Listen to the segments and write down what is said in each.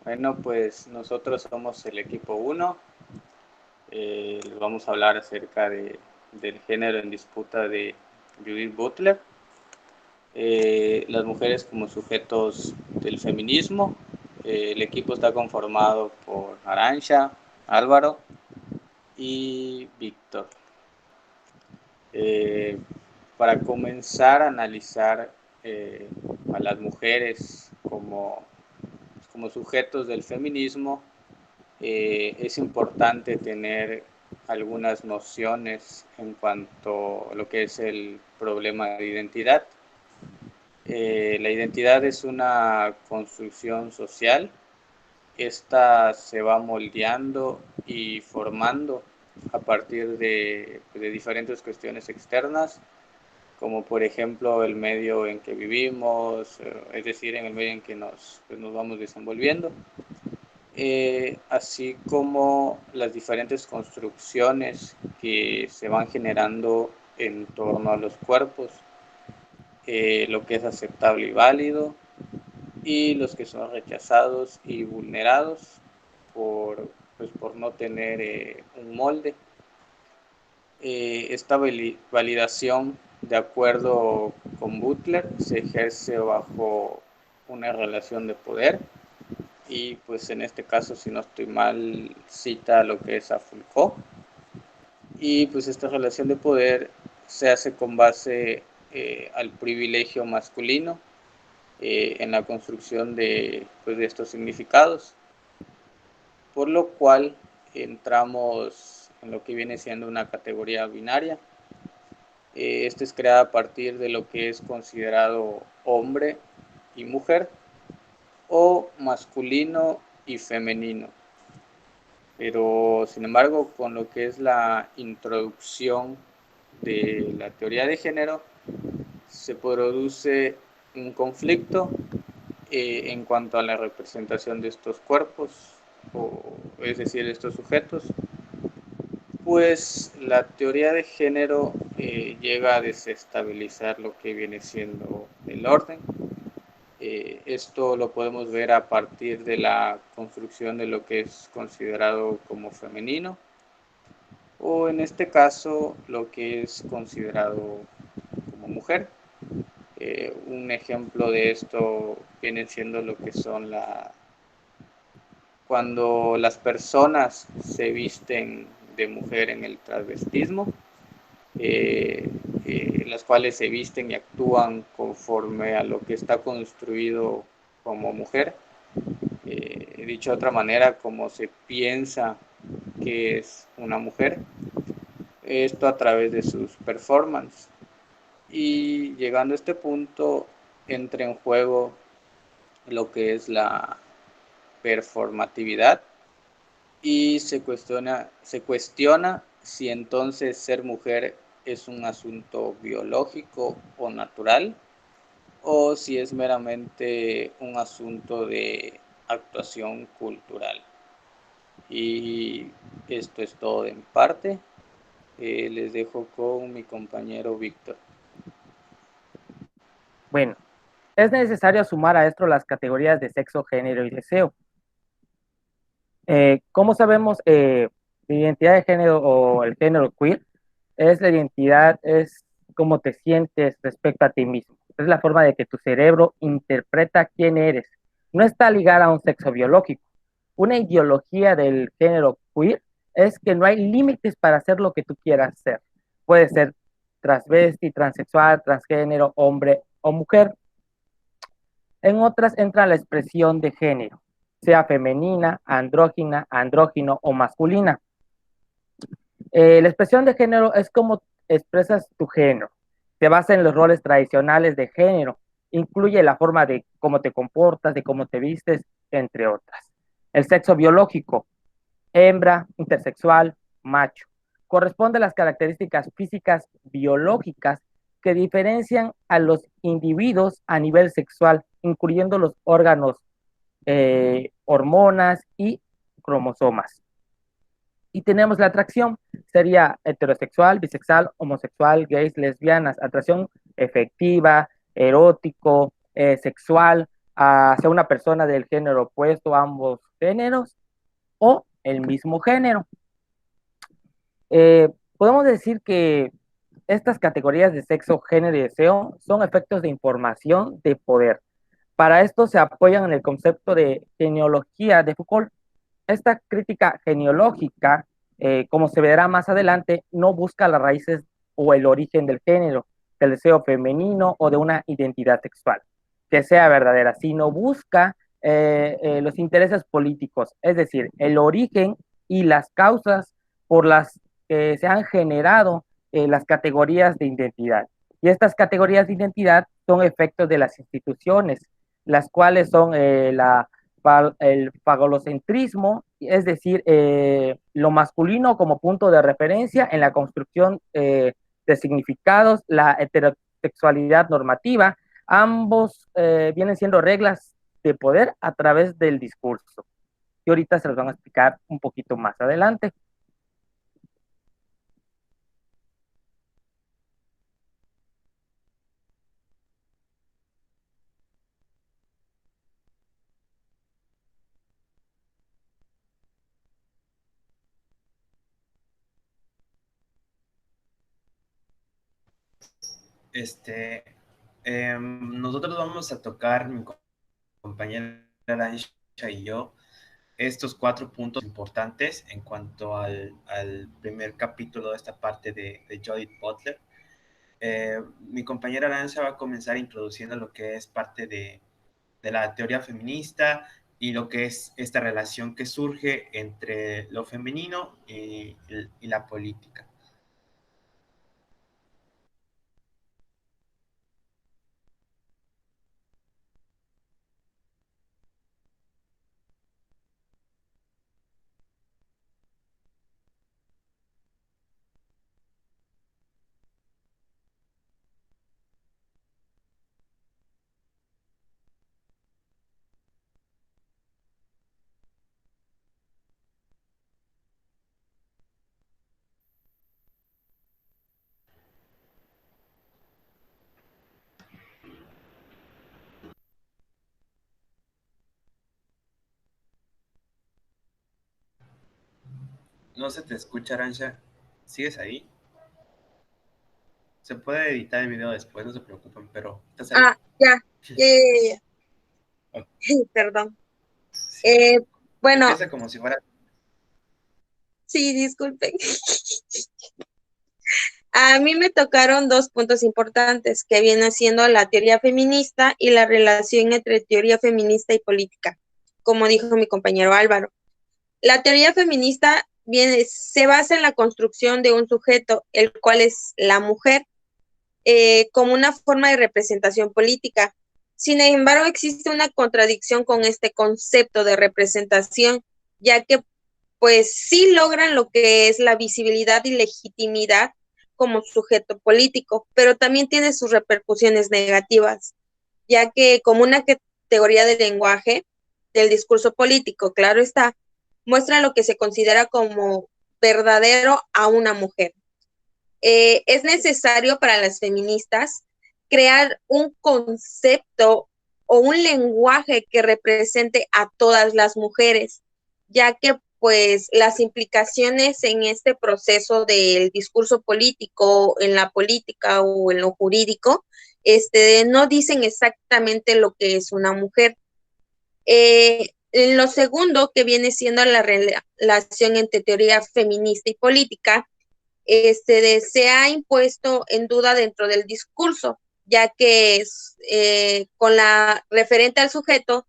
Bueno, pues nosotros somos el equipo uno. Les vamos a hablar acerca del género en disputa de Judith Butler. Las mujeres como sujetos del feminismo. El equipo está conformado por Arancha, Álvaro y Víctor. Eh, para comenzar a analizar a las mujeres como sujetos del feminismo, es importante tener algunas nociones en cuanto a lo que es el problema de identidad. La identidad es una construcción social. Esta se va moldeando y formando a partir de diferentes cuestiones externas, como por ejemplo el medio en que vivimos, es decir, en el medio en que nos vamos desenvolviendo. Así como las diferentes construcciones que se van generando en torno a los cuerpos, lo que es aceptable y válido, y los que son rechazados y vulnerados por no tener un molde. Esta validación, de acuerdo con Butler, se ejerce bajo una relación de poder, y pues en este caso, si no estoy mal, cita lo que es a Foucault. Y pues esta relación de poder se hace con base al privilegio masculino en la construcción de estos significados, por lo cual entramos en lo que viene siendo una categoría binaria. Esta es creada a partir de lo que es considerado hombre y mujer, o masculino y femenino. Pero sin embargo, con lo que es la introducción de la teoría de género, se produce un conflicto en cuanto a la representación de estos cuerpos, es decir, estos sujetos. Pues la teoría de género llega a desestabilizar lo que viene siendo el orden. Esto lo podemos ver a partir de la construcción de lo que es considerado como femenino, o en este caso lo que es considerado como mujer. Un ejemplo de esto viene siendo lo que son cuando las personas se visten de mujer en el transvestismo, las cuales se visten y actúan conforme a lo que está construido como mujer. Dicho de otra manera, como se piensa que es una mujer, esto a través de sus performances. Y llegando a este punto, entra en juego lo que es la performatividad, y se cuestiona si entonces ser mujer es un asunto biológico o natural, o si es meramente un asunto de actuación cultural. Y esto es todo en parte. Les dejo con mi compañero Víctor. Bueno, es necesario sumar a esto las categorías de sexo, género y deseo. ¿Cómo sabemos la identidad de género o el género queer? Es la identidad, es cómo te sientes respecto a ti mismo. Es la forma de que tu cerebro interpreta quién eres. No está ligada a un sexo biológico. Una ideología del género queer es que no hay límites para hacer lo que tú quieras ser. Puede ser transvesti, transexual, transgénero, hombre o mujer. En otras entra la expresión de género, sea femenina, andrógina, andrógino o masculina. La expresión de género es como expresas tu género. Se basa en los roles tradicionales de género. Incluye la forma de cómo te comportas, de cómo te vistes, entre otras. El sexo biológico, hembra, intersexual, macho. Corresponde a las características físicas biológicas que diferencian a los individuos a nivel sexual, incluyendo los órganos, hormonas y cromosomas. Y tenemos la atracción, sería heterosexual, bisexual, homosexual, gays, lesbianas, atracción efectiva, erótico, sexual, hacia una persona del género opuesto, ambos géneros o el mismo género. Podemos decir que estas categorías de sexo, género y deseo son efectos de información de poder. Para esto se apoyan en el concepto de genealogía de Foucault. Esta crítica genealógica, como se verá más adelante, no busca las raíces o el origen del género, del deseo femenino o de una identidad sexual que sea verdadera, sino busca los intereses políticos, es decir, el origen y las causas por las que se han generado las categorías de identidad. Y estas categorías de identidad son efectos de las instituciones, las cuales son el fagocentrismo, es decir, lo masculino como punto de referencia en la construcción de significados, la heterosexualidad normativa, ambos vienen siendo reglas de poder a través del discurso. Y ahorita se los van a explicar un poquito más adelante. Este, nosotros vamos a tocar, mi compañera Aransha y yo, estos 4 puntos importantes en cuanto al primer capítulo de esta parte de Judith Butler. Mi compañera Aranza va a comenzar introduciendo lo que es parte de la teoría feminista y lo que es esta relación que surge entre lo femenino y la política. No se te escucha, Arancha. ¿Sigues ahí? Se puede editar el video después, no se preocupen, pero ¿estás ahí? Ya. Okay. Perdón. Sí. Bueno. Empieza como si fuera... Sí, disculpen. A mí me tocaron 2 puntos importantes, que viene siendo la teoría feminista y la relación entre teoría feminista y política, como dijo mi compañero Álvaro. La teoría feminista se basa en la construcción de un sujeto, el cual es la mujer, como una forma de representación política. Sin embargo, existe una contradicción con este concepto de representación, ya que pues sí logran lo que es la visibilidad y legitimidad como sujeto político, pero también tiene sus repercusiones negativas, ya que como una categoría de lenguaje del discurso político, claro está, muestra lo que se considera como verdadero a una mujer. Es necesario para las feministas crear un concepto o un lenguaje que represente a todas las mujeres, ya que pues las implicaciones en este proceso del discurso político, en la política o en lo jurídico, no dicen exactamente lo que es una mujer. En lo segundo, que viene siendo la relación entre teoría feminista y política, se ha impuesto en duda dentro del discurso, ya que con la referente al sujeto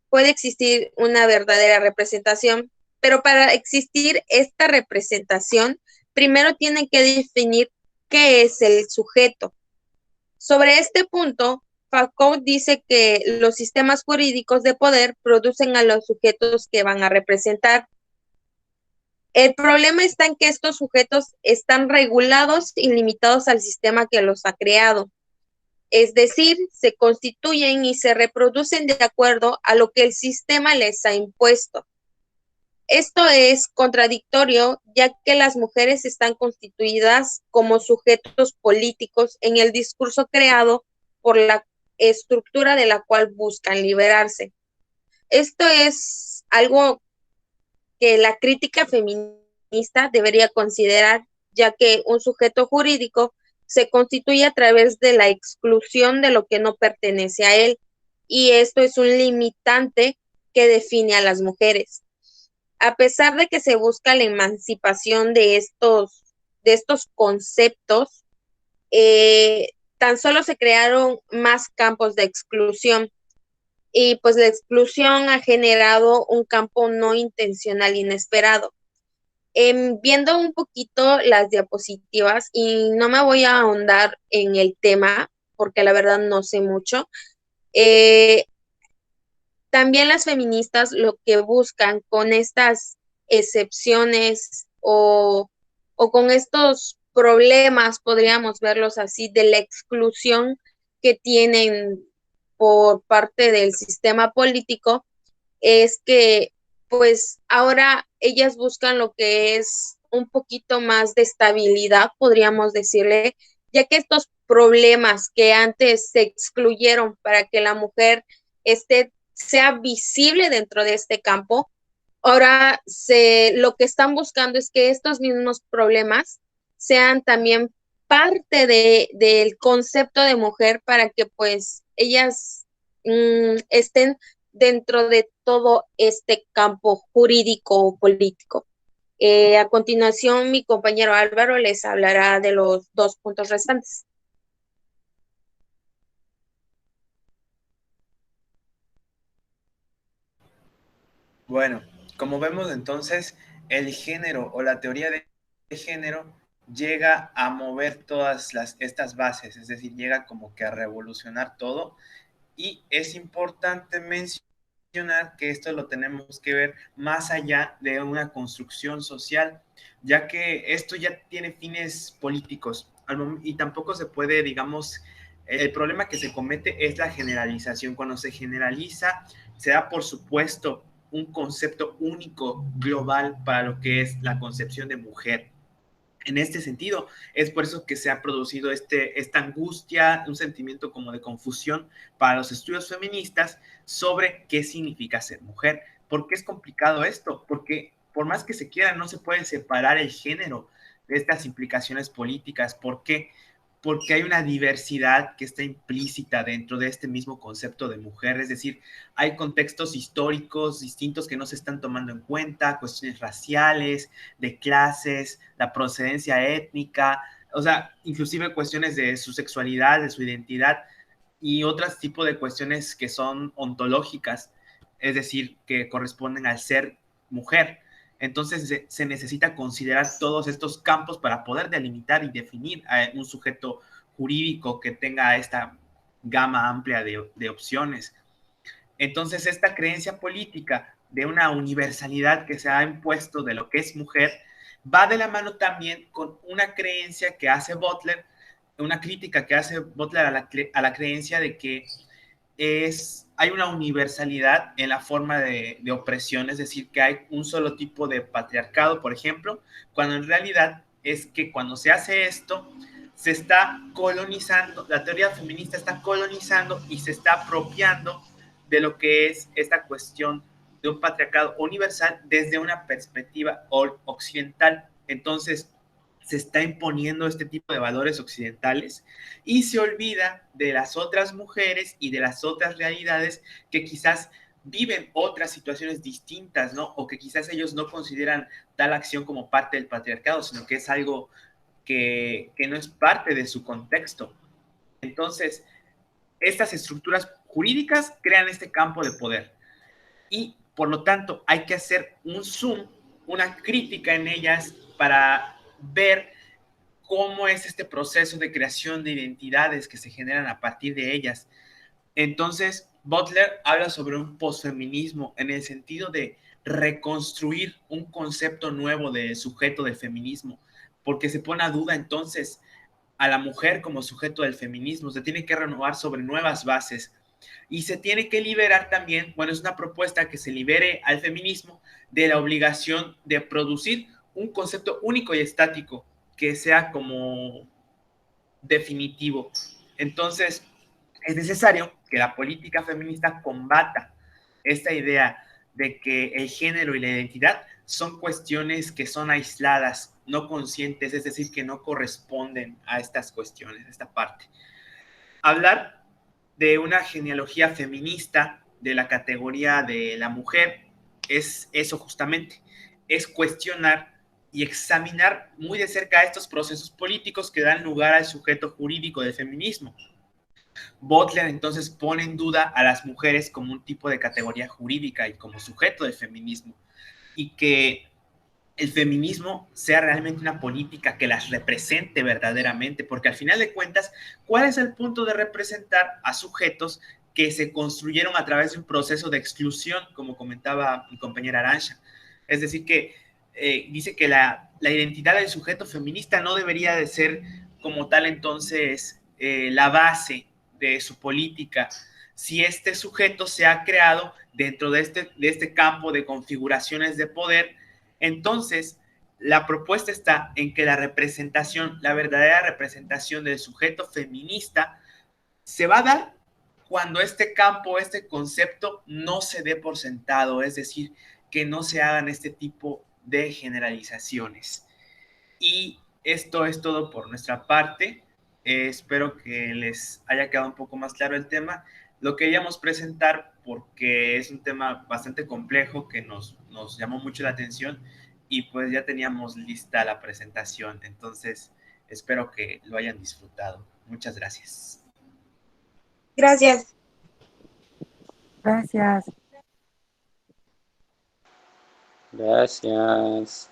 puede existir una verdadera representación, pero para existir esta representación, primero tienen que definir qué es el sujeto. Sobre este punto, Foucault dice que los sistemas jurídicos de poder producen a los sujetos que van a representar. El problema está en que estos sujetos están regulados y limitados al sistema que los ha creado. Es decir, se constituyen y se reproducen de acuerdo a lo que el sistema les ha impuesto. Esto es contradictorio, ya que las mujeres están constituidas como sujetos políticos en el discurso creado por la estructura de la cual buscan liberarse. Esto es algo que la crítica feminista debería considerar, ya que un sujeto jurídico se constituye a través de la exclusión de lo que no pertenece a él, y esto es un limitante que define a las mujeres. A pesar de que se busca la emancipación de estos conceptos, tan solo se crearon más campos de exclusión, y pues la exclusión ha generado un campo no intencional inesperado. Viendo un poquito las diapositivas, y no me voy a ahondar en el tema porque la verdad no sé mucho, también las feministas lo que buscan con estas excepciones o con estos problemas, podríamos verlos así, de la exclusión que tienen por parte del sistema político, es que pues ahora ellas buscan lo que es un poquito más de estabilidad, podríamos decirle, ya que estos problemas que antes se excluyeron para que la mujer sea visible dentro de este campo, ahora lo que están buscando es que estos mismos problemas sean también parte del concepto de mujer, para que pues ellas estén dentro de todo este campo jurídico político. A continuación, mi compañero Álvaro les hablará de los 2 puntos restantes. Bueno, como vemos entonces, el género o la teoría de género llega a mover todas estas bases, es decir, llega como que a revolucionar todo, y es importante mencionar que esto lo tenemos que ver más allá de una construcción social, ya que esto ya tiene fines políticos y tampoco se puede, digamos, el problema que se comete es la generalización. Cuando se generaliza, se da por supuesto un concepto único, global, para lo que es la concepción de mujer. En este sentido, es por eso que se ha producido esta angustia, un sentimiento como de confusión para los estudios feministas sobre qué significa ser mujer. ¿Por qué es complicado esto? Porque por más que se quiera, no se puede separar el género de estas implicaciones políticas. ¿Por qué? Porque hay una diversidad que está implícita dentro de este mismo concepto de mujer, es decir, hay contextos históricos distintos que no se están tomando en cuenta, cuestiones raciales, de clases, la procedencia étnica, o sea, inclusive cuestiones de su sexualidad, de su identidad y otros tipos de cuestiones que son ontológicas, es decir, que corresponden al ser mujer. Entonces se necesita considerar todos estos campos para poder delimitar y definir a un sujeto jurídico que tenga esta gama amplia de opciones. Entonces esta creencia política de una universalidad que se ha impuesto de lo que es mujer va de la mano también con una creencia que hace Butler, una crítica que hace Butler a la creencia de que hay una universalidad en la forma de opresión, es decir, que hay un solo tipo de patriarcado, por ejemplo, cuando en realidad es que cuando se hace esto, se está colonizando, la teoría feminista está colonizando y se está apropiando de lo que es esta cuestión de un patriarcado universal desde una perspectiva occidental. Entonces, se está imponiendo este tipo de valores occidentales y se olvida de las otras mujeres y de las otras realidades que quizás viven otras situaciones distintas, ¿no? O que quizás ellos no consideran tal acción como parte del patriarcado, sino que es algo que no es parte de su contexto. Entonces, estas estructuras jurídicas crean este campo de poder y, por lo tanto, hay que hacer un zoom, una crítica en ellas para ver cómo es este proceso de creación de identidades que se generan a partir de ellas. Entonces, Butler habla sobre un posfeminismo en el sentido de reconstruir un concepto nuevo de sujeto del feminismo, porque se pone a duda entonces a la mujer como sujeto del feminismo, se tiene que renovar sobre nuevas bases y se tiene que liberar también, bueno, es una propuesta que se libere al feminismo de la obligación de producir un concepto único y estático que sea como definitivo. Entonces, Es necesario que la política feminista combata esta idea de que el género y la identidad son cuestiones que son aisladas, no conscientes, es decir, que no corresponden a estas cuestiones, a esta parte. Hablar de una genealogía feminista de la categoría de la mujer es eso justamente, es cuestionar y examinar muy de cerca estos procesos políticos que dan lugar al sujeto jurídico del feminismo. Butler entonces pone en duda a las mujeres como un tipo de categoría jurídica y como sujeto del feminismo, y que el feminismo sea realmente una política que las represente verdaderamente, porque al final de cuentas, ¿cuál es el punto de representar a sujetos que se construyeron a través de un proceso de exclusión, como comentaba mi compañera Arantxa? Es decir, que dice que la identidad del sujeto feminista no debería de ser como tal entonces la base de su política, si este sujeto se ha creado dentro de este campo de configuraciones de poder. Entonces, la propuesta está en que la representación, la verdadera representación del sujeto feminista se va a dar cuando este campo, este concepto no se dé por sentado, es decir, que no se hagan este tipo de generalizaciones. Y esto es todo por nuestra parte. Espero que les haya quedado un poco más claro el tema. Lo queríamos presentar porque es un tema bastante complejo que nos llamó mucho la atención y pues ya teníamos lista la presentación. Entonces, espero que lo hayan disfrutado. Muchas gracias. Gracias. Gracias. Gracias.